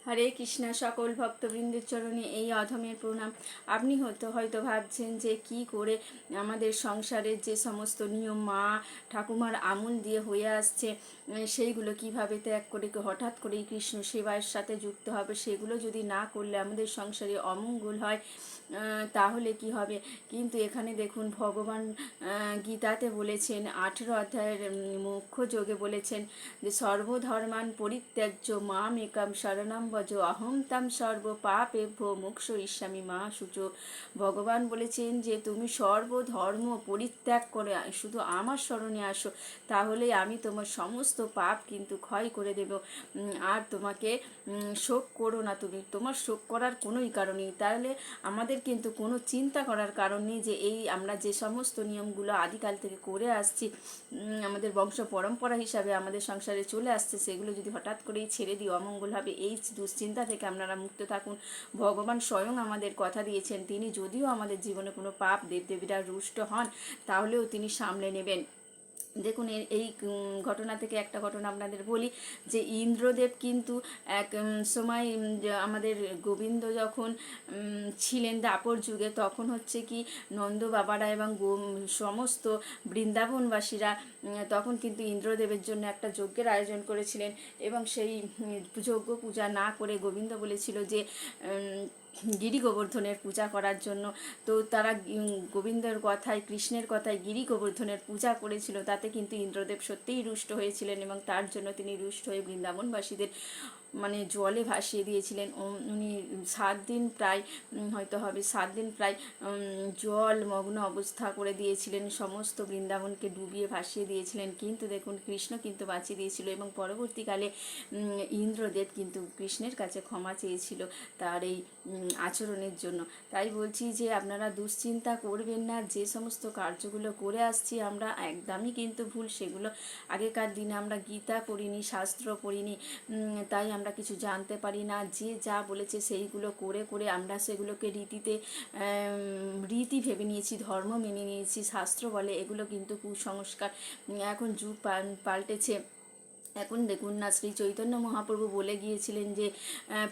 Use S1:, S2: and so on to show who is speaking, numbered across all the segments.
S1: হরে কৃষ্ণা। সকল ভক্তবৃন্দের চরণে এই অধমের প্রণাম। আপনি হয়তো ভাবছেন যে কি করে আমাদের সংসারের যে সমস্ত নিয়ম মা ঠাকুমার আমল দিয়ে হয়ে আসছে সেইগুলো কিভাবে ত্যাগ করে হঠাৎ করেই কৃষ্ণ সেবার সাথে যুক্ত হবে, সেগুলো যদি না করলে আমাদের সংসারে অমঙ্গল হয় তাহলে কি হবে। কিন্তু এখানে দেখুন ভগবান গীতাতে বলেছেন 18 অধ্যায়ের মুখ্য যোগে বলেছেন যে সর্বধর্মান পরিত্যাজ্য মাম একাম শরণম ভজ অহম তাম সর্ব পাপেভ্যো মোক্ষয়িষ্যামি মা শুচো। ভগবান বলেছেন যে তুমি সর্বধর্ম পরিত্যাগ করে শুধু আমার শরণে আসো, তাহলে আমি তোমার সমস্ত পাপ কিন্তু ক্ষয় করে দেব। আর তোমাকে শোক করো না, তুমি তোমার শোক করার কোনোই কারণ নেই। তাহলে আমাদের কিন্তু কোনো চিন্তা করার কারণ নেই যে এই আমরা যে সমস্ত নিয়মগুলো আদিকাল থেকে করে আসছি, আমাদের বংশ পরম্পরা হিসাবে আমাদের সংসারে চলে আসছে, সেগুলো যদি হঠাৎ করেই ছেড়ে দিই অমঙ্গল হবে। এই দুশ্চিন্তা থেকে আপনারা মুক্ত থাকুন। ভগবান স্বয়ং আমাদের কথা দিয়েছেন, তিনি যদিও আমাদের জীবনে কোনো পাপ দেবদেবীরা রুষ্ট হন তাহলেও তিনি সামলে নেবেন। দেখুন এই ঘটনা থেকে একটা ঘটনা আপনাদের বলি যে ইন্দ্রদেব কিন্তু এক সময় আমাদের গোবিন্দ যখন ছিলেন দাপর যুগে, তখন হচ্ছে কি নন্দ বাবারা এবং সমস্ত বৃন্দাবনবাসীরা তখন কিন্তু ইন্দ্রদেবের জন্য একটা যজ্ঞের আয়োজন করেছিলেন এবং সেই যজ্ঞ পূজা না করে গোবিন্দ বলেছিল যে গিরি গোবর্ধনের পূজা করার জন্য। তো তারা গোবিন্দের কথায় কৃষ্ণের কথায় গিরি গোবর্ধনের পূজা করেছিল, তাতে কিন্তু ইন্দ্রদেব সত্যিই রুষ্ট হয়েছিলেন এবং তার জন্য তিনি রুষ্ট হয়ে বৃন্দাবনবাসীদের মানে জলে ভাসিয়ে দিয়েছিলেন। উনি 7 দিন প্রায় হয়তো হবে 7 দিন প্রায় জল মগ্ন অবস্থা করে দিয়েছিলেন, সমস্ত বৃন্দাবনকে ডুবিয়ে ভাসিয়ে দিয়েছিলেন। কিন্তু দেখুন কৃষ্ণ কিন্তু বাঁচিয়ে দিয়েছিল এবং পরবর্তীকালে ইন্দ্রদেব কিন্তু কৃষ্ণের কাছে ক্ষমা চেয়েছিল তার এই আচরণের জন্য। তাই বলছি যে আপনারা দুশ্চিন্তা করবেন না, যে সমস্ত কার্যগুলো করে আসছি আমরা একদমই কিন্তু ভুল। সেগুলো আগেকার দিনে আমরা গীতা পড়িনি, শাস্ত্র পড়িনি, তাই আমরা কিছু জানতে পারি না। যে যা বলেছে সেইগুলো করে করে আমরা সেগুলোকে রীতি ভেবে নিয়েছি, ধর্ম মেনে নিয়েছি। শাস্ত্র বলে এগুলো কিন্তু কুসংস্কার। এখন যুগ পাল্টেছে। এখন দেখুন না, শ্রী চৈতন্য মহাপ্রভু বলে গিয়েছিলেন যে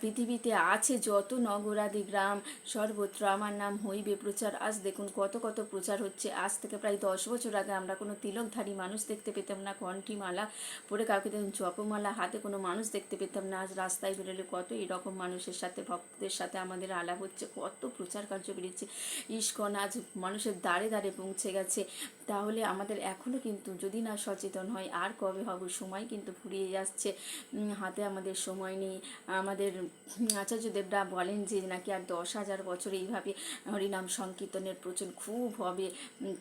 S1: পৃথিবীতে আছে যত নগরাদি গ্রাম সর্বত্র আমার নাম হইবে প্রচার। আজ দেখুন কত কত প্রচার হচ্ছে। আজ থেকে প্রায় 10 বছর আগে আমরা কোনো তিলকধারী মানুষ দেখতে পেতাম না, কণ্ঠীমালা পরে কাউকে জপমালা হাতে কোনো মানুষ দেখতে পেতাম না। আজ রাস্তায় বেরোলে কত এরকম মানুষের সাথে ভক্তদের সাথে আমাদের আলাপ হচ্ছে, কত প্রচার কার্য বেরিয়েছে। ইস্কন আজ মানুষের দ্বারে দ্বারে পৌঁছে গেছে। তাহলে আমাদের এখনও কিন্তু যদি না সচেতন হয় আর কবে হব। সময় কিন্তু ফুরিয়ে যাচ্ছে, হাতে আমাদের সময় নেই। আমাদের আচার্যদেবরা বলেন যে নাকি আর 10,000 বছর এইভাবে হরিনাম সংকীর্তনের প্রচলন খুব হবে,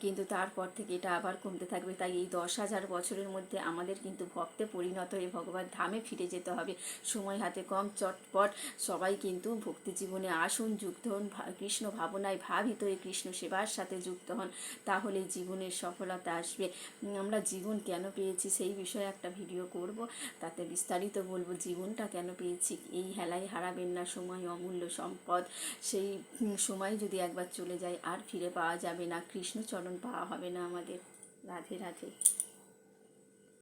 S1: কিন্তু তারপর থেকে এটা আবার কমতে থাকবে। তাই এই 10,000 বছরের মধ্যে আমাদের কিন্তু ভক্তে পরিণত হয়ে ভগবান ধামে ফিরে যেতে হবে। সময় হাতে কম, চটপট সবাই কিন্তু ভক্তি জীবনে আসুন, যুক্ত হন, কৃষ্ণ ভাবনায় ভাবিত হয়ে কৃষ্ণ সেবার সাথে যুক্ত হন, তাহলে জীবনের সফলতা আসবে। আমরা জীবন কেন পেয়েছি সেই বিষয়ে একটা ভিডিও করব, তাতে বিস্তারিত বলবো জীবনটা কেন পেয়েছি। এই হেলায় হারাবেন না, সময় অমূল্য সম্পদ। সেই সময় যদি একবার চলে যায় আর ফিরে পাওয়া যাবে না, কৃষ্ণচরণ পাওয়া হবে না আমাদের। রাধে রাধে।